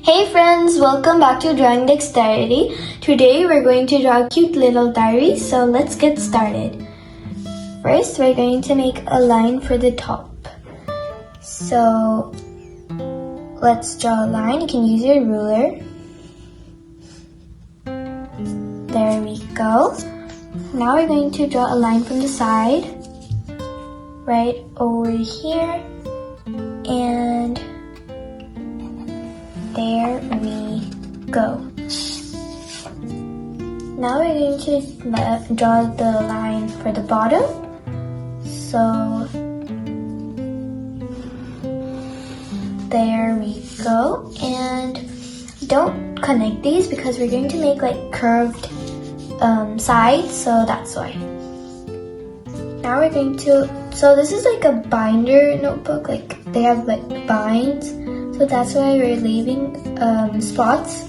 Hey friends, welcome back to Drawing Dexterity. Today we're going to draw a cute little diary, so let's get started. First, we're going to make a line for the top. So, let's draw a line. You can use your ruler. There we go. Now we're going to draw a line from the side, right over here, and there we go. Now we're going to draw the line for the bottom. So there we go. And don't connect these because we're going to make like curved sides, so that's why. Now we're going to, so this is like a binder notebook, like they have like binds. So that's why we're leaving spots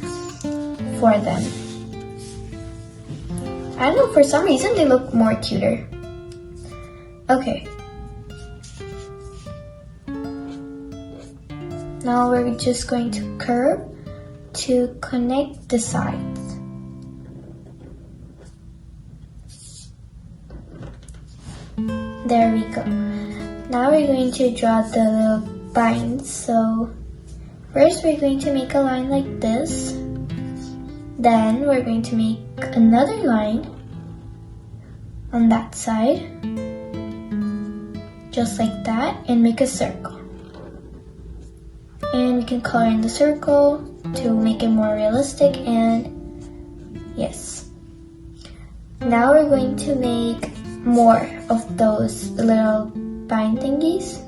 for them. I don't know, for some reason they look more cuter. Okay. Now we're just going to curve to connect the sides. There we go. Now we're going to draw the little binds. So first, we're going to make a line like this. Then we're going to make another line on that side, just like that, and make a circle. And we can color in the circle to make it more realistic, and yes. Now we're going to make more of those little bind thingies.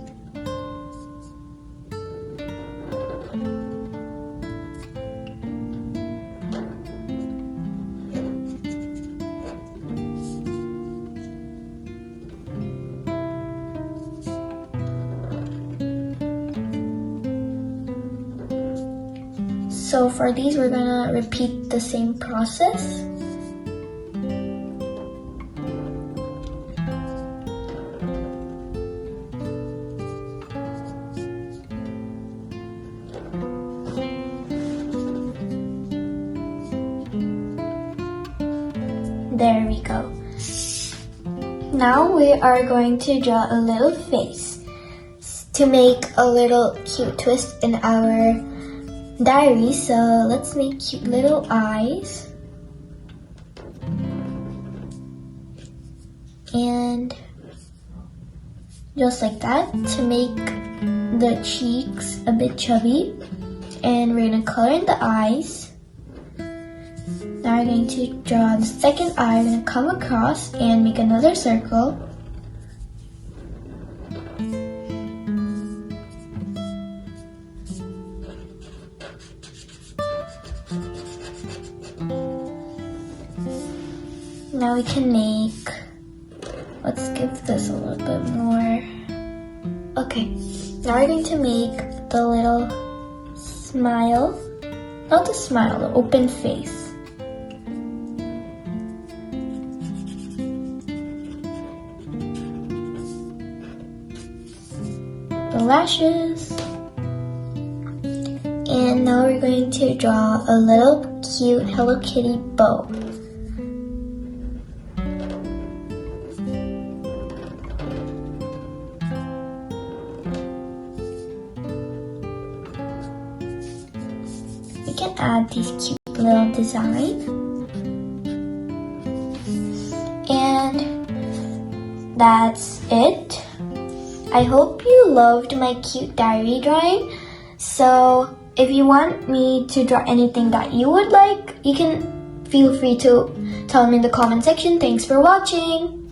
So for these, we're gonna repeat the same process. There we go. Now we are going to draw a little face to make a little cute twist in our diary. So let's make cute little eyes. And just like that to make the cheeks a bit chubby. And we're going to color in the eyes. Now we're going to draw the second eye. We're going to come across and make another circle. Now we can make, let's give this a little bit more. Okay, now we're going to make the little smile, not the smile, the open face. The lashes. And now we're going to draw a little cute Hello Kitty bow. We can add these cute little designs. And that's it. I hope you loved my cute diary drawing. So if you want me to draw anything that you would like, you can feel free to tell me in the comment section. Thanks for watching.